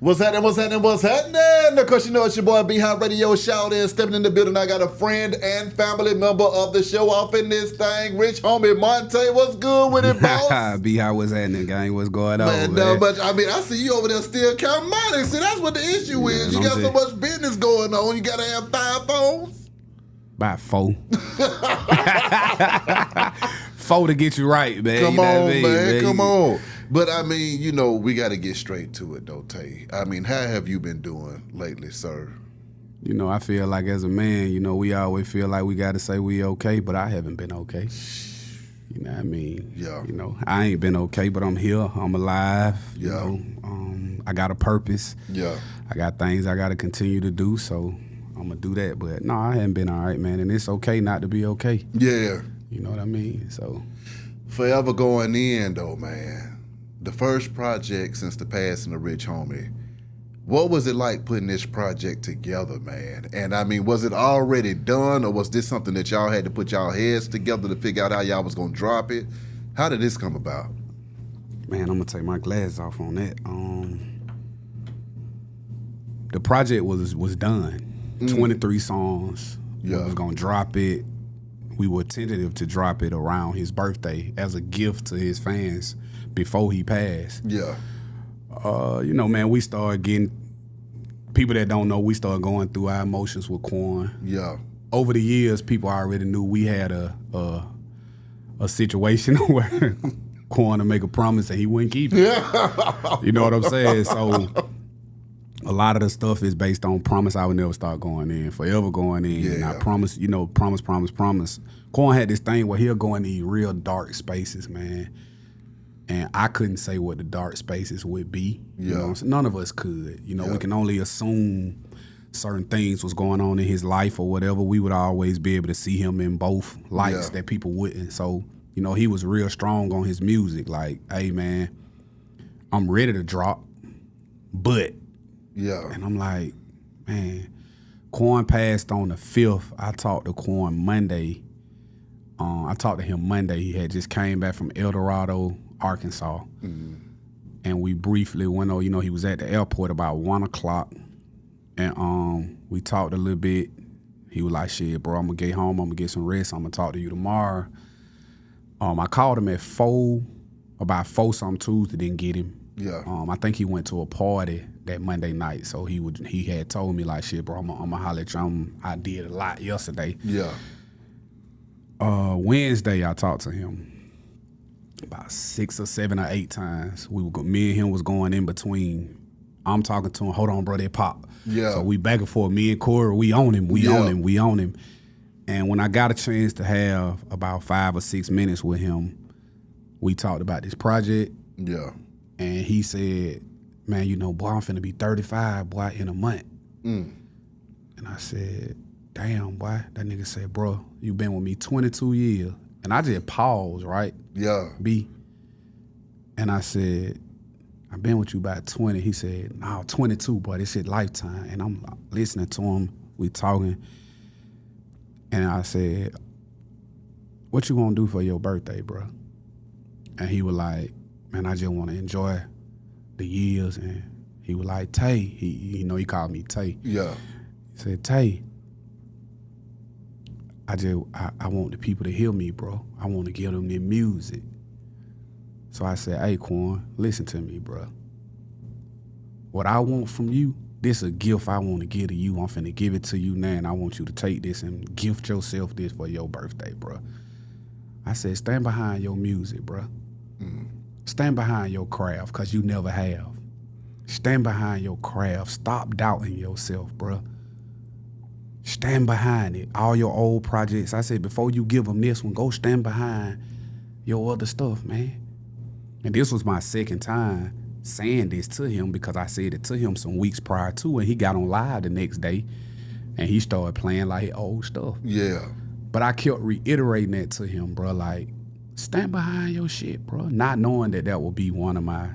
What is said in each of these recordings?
What's happening? What's happening? What's happening? Of course, you know it's your boy B-Hot Radio Shout in, stepping in the building. I got a friend and family member of the show off in this thing. Rich homie Monta, what's good with it, boss? B-Hot, what's happening, gang? What's going on, man? Man, but I mean, I see you over there still counting money. See, that's what the issue is. You got so much business going on. You got to have 5 phones? About 4. 4 to get you right, man. Come you know on, what I mean, man. Come on. But I mean, you know, we got to get straight to it, though, Tay. I mean, how have you been doing lately, sir? You know, I feel like as a man, you know, we always feel like we got to say we okay, but I haven't been okay. You know what I mean? Yeah. You know, I ain't been okay, but I'm here. I'm alive. Yeah. You know, I got a purpose. Yeah. I got things I got to continue to do, so I'm going to do that. But no, I haven't been all right, man, and it's okay not to be okay. Yeah. You know what I mean? So. Forever going in, though, man. The first project since the passing of Rich homie. What was it like putting this project together, man? And I mean, was it already done, or was this something that y'all had to put y'all heads together to figure out how y'all was gonna drop it? How did this come about? Man, I'm gonna take my glasses off on that. The project was done. 23 songs. Yeah. We was gonna drop it. We were tentative to drop it around his birthday as a gift to his fans before he passed. Yeah. You know, man, we started getting, people that don't know, we started going through our emotions with Quan. Yeah. Over the years, people already knew we had a situation where Quan to make a promise and he wouldn't keep it. Yeah. You know what I'm saying? So a lot of the stuff is based on promise I would never start going in, forever going in. Yeah. And I promise, you know, promise. Quan had this thing where he'll go in these real dark spaces, man. And I couldn't say what the dark spaces would be. Yeah. You know, none of us could. You know, Yeah. we can only assume certain things was going on in his life or whatever. We would always be able to see him in both lights Yeah. that people wouldn't. So, you know, he was real strong on his music. Like, hey, man, I'm ready to drop, but. Yeah. And I'm like, man, Quan passed on the 5th. I talked to Quan Monday. I talked to him Monday. He had just came back from El Dorado, Arkansas. Mm-hmm. And we briefly went over, you know, he was at the airport about 1 o'clock. And we talked a little bit. He was like, shit, bro, I'm going to get home. I'm going to get some rest. I'm going to talk to you tomorrow. I called him at 4, about 4 something Tuesday, didn't get him. Yeah. I think he went to a party that Monday night. So he had told me like, shit, bro, I'm going to holler at you. I did a lot yesterday. Yeah. Wednesday, I talked to him about 6 or 7 or 8 times. Me and him was going in between. I'm talking to him, hold on, bro, they pop. Yeah. So we back and forth. Me and Corey, we on him. We on him. And when I got a chance to have about 5 or 6 minutes with him, we talked about this project. Yeah. And he said, man, you know, boy, I'm finna be 35, boy, in a month. And I said, damn, boy. That nigga said, bro, you been with me 22 years. And I just paused, right? Yeah. B. And I said, I've been with you about 20. He said, no, 22, boy, this shit lifetime. And I'm listening to him, we talking. And I said, what you gonna do for your birthday, bro? And he was like, man, I just want to enjoy the years. And he was like, Tay, he called me Tay. Yeah. He said, Tay, I want the people to hear me, bro. I want to give them their music. So I said, hey, Quan, listen to me, bro. What I want from you, this a gift I want to give to you. I'm finna give it to you now, and I want you to take this and gift yourself this for your birthday, bro. I said, stand behind your music, bro. Stand behind your craft, because you never have. Stand behind your craft. Stop doubting yourself, bro. Stand behind it. All your old projects. I said, before you give them this one, go stand behind your other stuff, man. And this was my second time saying this to him, because I said it to him some weeks prior to, and he got on live the next day, and he started playing like his old stuff. Yeah. But I kept reiterating that to him, bro, like, stand behind your shit, bro. Not knowing that would be one of my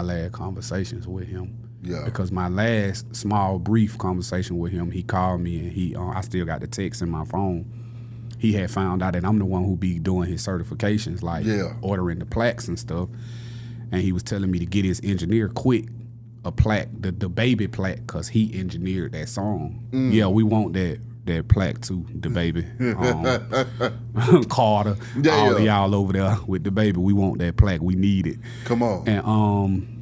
last conversations with him. Yeah. Because my last small brief conversation with him, he called me and I still got the text in my phone. He had found out that I'm the one who be doing his certifications, like ordering the plaques and stuff. And he was telling me to get his engineer quick a plaque, the baby plaque, because he engineered that song. Yeah, we want that plaque too, the baby. Carter, all of y'all over there with the baby, we want that plaque. We need it. Come on. And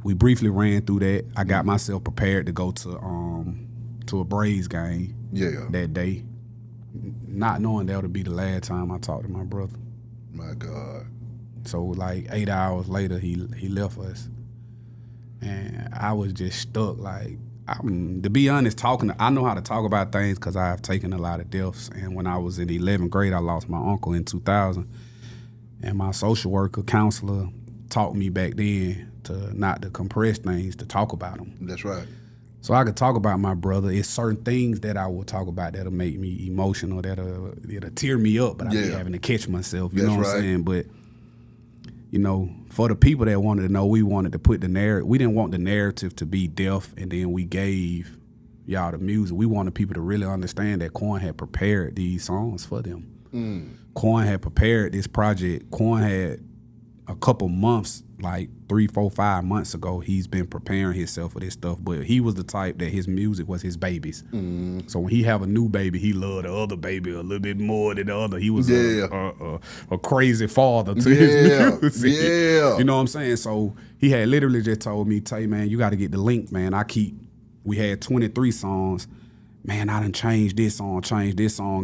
we briefly ran through that. I got myself prepared to go to a Braves game that day, not knowing that would be the last time I talked to my brother. My God. So like 8 hours later, he left us. And I was just stuck. Like, to be honest, I know how to talk about things because I've taken a lot of deaths. And when I was in 11th grade, I lost my uncle in 2000. And my social worker, counselor, taught me back then to not to compress things, to talk about them. That's right. So I could talk about my brother. It's certain things that I will talk about that'll make me emotional, that'll tear me up, but I be having to catch myself. You know what I'm saying? But, you know, for the people that wanted to know, we wanted to put the narrative. We didn't want the narrative to be deaf, and then we gave y'all the music. We wanted people to really understand that Quan had prepared these songs for them. Quan had prepared this project. Quan had a couple months, like 3, 4, 5 months ago, he's been preparing himself for this stuff. But he was the type that his music was his babies. So when he have a new baby, he loved the other baby a little bit more than the other. He was a crazy father to his music. You know what I'm saying? So he had literally just told me, Tay, man, you got to get the link, man. We had 23 songs. Man, I done changed this song,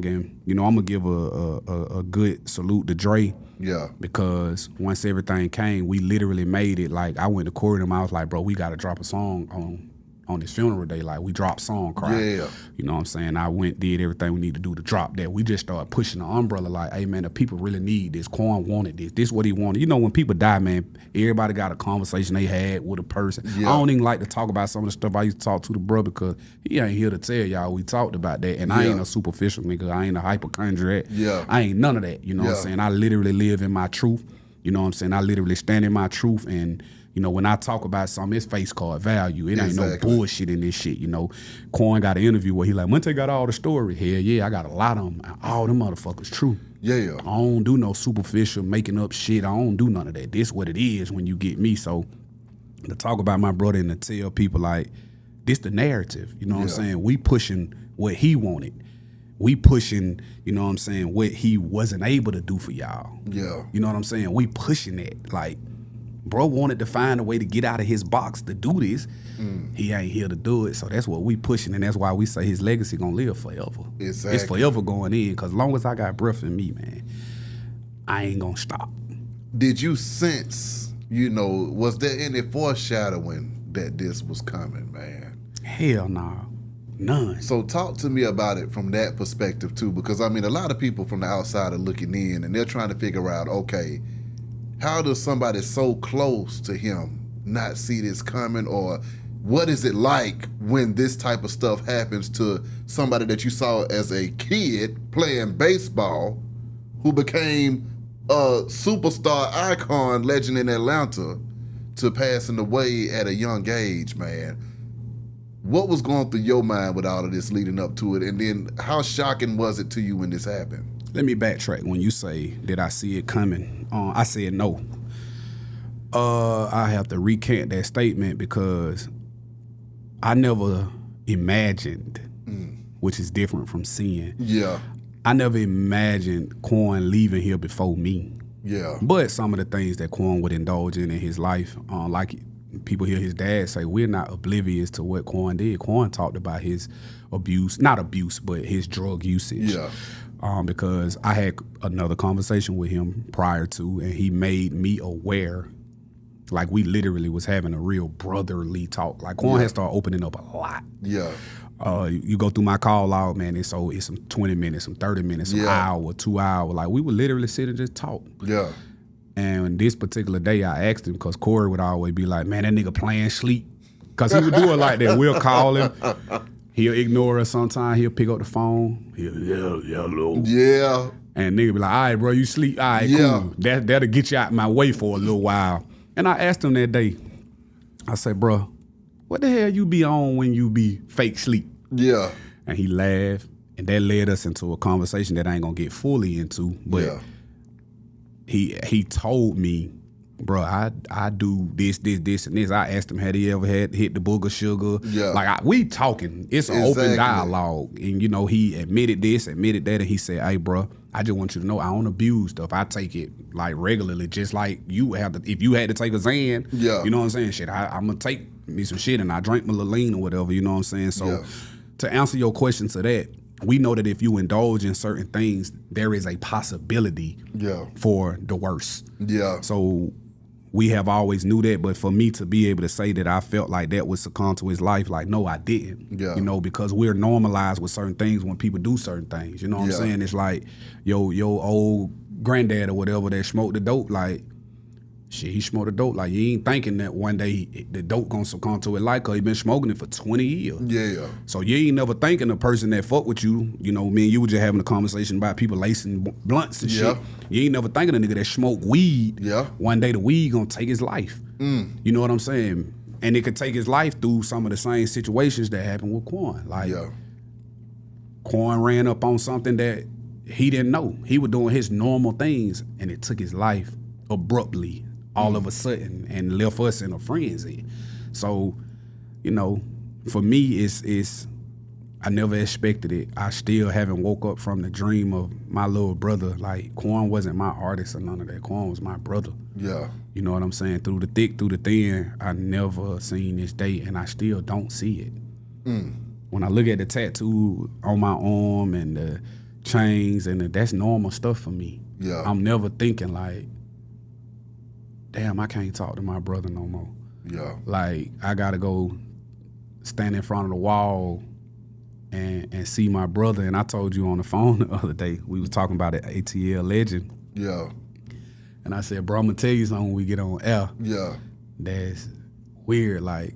and, you know, I'm going to give a good salute to Dre. Yeah. Because once everything came, we literally made it. Like, I went to court and I was like, bro, we got to drop a song on this funeral day. Like, we dropped Song Cry. Yeah. You know what I'm saying? I went, did everything we need to do to drop that. We just started pushing the umbrella like, hey, man, the people really need this. Quan wanted this. This is what he wanted. You know, when people die, man, everybody got a conversation they had with a person. Yeah. I don't even like to talk about some of the stuff I used to talk to the brother because he ain't here to tell y'all we talked about that. And I ain't a superficial nigga. I ain't a hypochondriac. Yeah. I ain't none of that. You know what I'm saying? I literally live in my truth. You know what I'm saying? I literally stand in my truth, and you know, when I talk about something, it's face card value. It ain't no bullshit in this shit, you know. Quan got an interview where he like, Monta got all the story. Hell yeah, I got a lot of them. All them motherfuckers true. Yeah. I don't do no superficial making up shit. I don't do none of that. This what it is when you get me. So to talk about my brother and to tell people like, this the narrative. You know what I'm saying? We pushing what he wanted. We pushing, you know what I'm saying, what he wasn't able to do for y'all. Yeah. You know what I'm saying? We pushing that. Like, bro wanted to find a way to get out of his box to do this. He ain't here to do it, so that's what we pushing, and that's why we say his legacy gonna live forever. Exactly. It's forever going in, because as long as I got breath in me, man, I ain't gonna stop. Did you sense, you know, was there any foreshadowing that this was coming, man? Hell nah. None. So talk to me about it from that perspective too, because I mean, a lot of people from the outside are looking in, and they're trying to figure out, okay, how does somebody so close to him not see this coming? Or what is it like when this type of stuff happens to somebody that you saw as a kid playing baseball who became a superstar icon legend in Atlanta to passing away at a young age, man? What was going through your mind with all of this leading up to it? And then how shocking was it to you when this happened? Let me backtrack. When you say, did I see it coming? I said no. I have to recant that statement because I never imagined, which is different from seeing. Yeah. I never imagined Quan leaving here before me. Yeah. But some of the things that Quan would indulge in his life, like people hear his dad say, we're not oblivious to what Quan did. Quan talked about his abuse, not abuse, but his drug usage. Yeah. Because I had another conversation with him prior to, and he made me aware. Like, we literally was having a real brotherly talk. Like, Quan had started opening up a lot. Yeah. You go through my call log, man, it's some 20 minutes, some 30 minutes, some hour, 2 hours. Like, we would literally sit and just talk. Yeah. And this particular day, I asked him, because Corey would always be like, man, that nigga playing sleep. Because he would do it like that. We'll call him. He'll ignore us sometimes. He'll pick up the phone. Hello. Yeah. And nigga be like, all right, bro, you sleep. All right, cool. That'll get you out my way for a little while. And I asked him that day, I said, bro, what the hell you be on when you be fake sleep? Yeah. And he laughed. And that led us into a conversation that I ain't going to get fully into. But he told me bro, I do this, and this. I asked him, had he ever had hit the booger sugar? Yeah. Like, we talking. It's an Exactly. open dialogue. And, you know, he admitted this, admitted that, and he said, hey, bro, I just want you to know I don't abuse stuff. I take it, like, regularly, just like you have to. If you had to take a Xan, Yeah. you know what I'm saying? Shit, I'm going to take me some shit, and I drink my little lean or whatever, you know what I'm saying? So, Yeah. to answer your question to that, we know that if you indulge in certain things, there is a possibility Yeah. for the worst. Yeah. So we have always knew that, but for me to be able to say that I felt like that would succumb to his life, like, no, I didn't. Yeah. You know, because we're normalized with certain things when people do certain things. You know what Yeah. I'm saying? It's like your old granddad or whatever that smoked the dope, like, shit, he smoked the dope. Like, you ain't thinking that one day the dope gonna succumb to it, like, cause he been smoking it for 20 years. Yeah. So you ain't never thinking the person that fuck with you, you know, me and you were just having a conversation about people lacing blunts and Yeah. shit. You ain't never thinking a nigga that smoke weed. Yeah. One day the weed gonna take his life. You know what I'm saying? And it could take his life through some of the same situations that happened with Quan. Like, Yeah. Quan ran up on something that he didn't know. He was doing his normal things, and it took his life abruptly, all of a sudden, and left us in a frenzy. So, you know, for me, it's I never expected it. I still haven't woke up from the dream of my little brother. Like, Quan wasn't my artist or none of that. Quan was my brother. Yeah. You know what I'm saying? Through the thick, through the thin, I never seen this day, and I still don't see it. When I look at the tattoo on my arm and the chains, and that's normal stuff for me. Yeah. I'm never thinking like, damn, I can't talk to my brother no more. Yeah. Like, I gotta go stand in front of the wall and see my brother. And I told you on the phone the other day, we was talking about an ATL legend. Yeah. And I said, bro, I'm gonna tell you something when we get on air Yeah. that's weird. Like,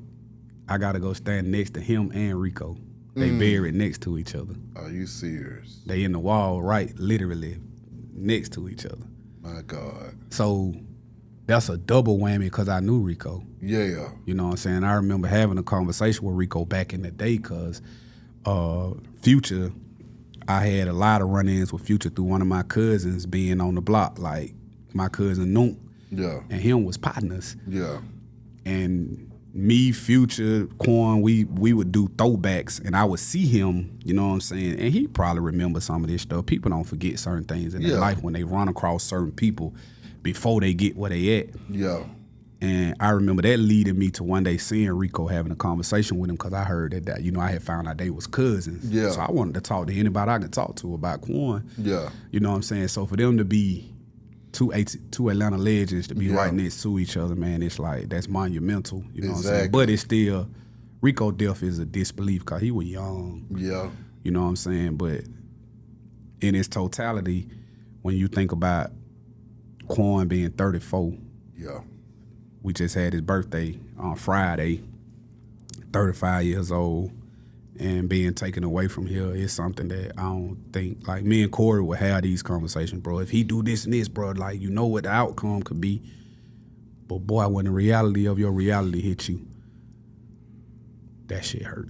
I gotta go stand next to him and Rico. They buried next to each other. Are you serious? They in the wall, right, literally next to each other. My God. So that's a double whammy because I knew Rico. Yeah. You know what I'm saying? I remember having a conversation with Rico back in the day because Future, I had a lot of run-ins with Future through one of my cousins being on the block, like my cousin Noon. Yeah. And him was partners. Yeah. And me, Future, Quan, we would do throwbacks, and I would see him, you know what I'm saying? And he probably remember some of this stuff. People don't forget certain things in their life when they run across certain people before they get where they at. Yeah. And I remember that leading me to one day seeing Rico, having a conversation with him, because I heard that, you know, I had found out they was cousins. Yeah. So I wanted to talk to anybody I could talk to about Quan. Yeah. You know what I'm saying? So for them to be two Atlanta legends to be right next to each other, man, it's like, that's monumental. You know what I'm saying? But it's still, Rico death is a disbelief because he was young. Yeah. You know what I'm saying? But in its totality, when you think about Quan being 34, Yeah. we just had his birthday on Friday, 35 years old, and being taken away from here is something that I don't think, like, me and Corey would have these conversations, bro. If he do this and this, bro, like, you know what the outcome could be. But boy, when the reality of your reality hit you, that shit hurt.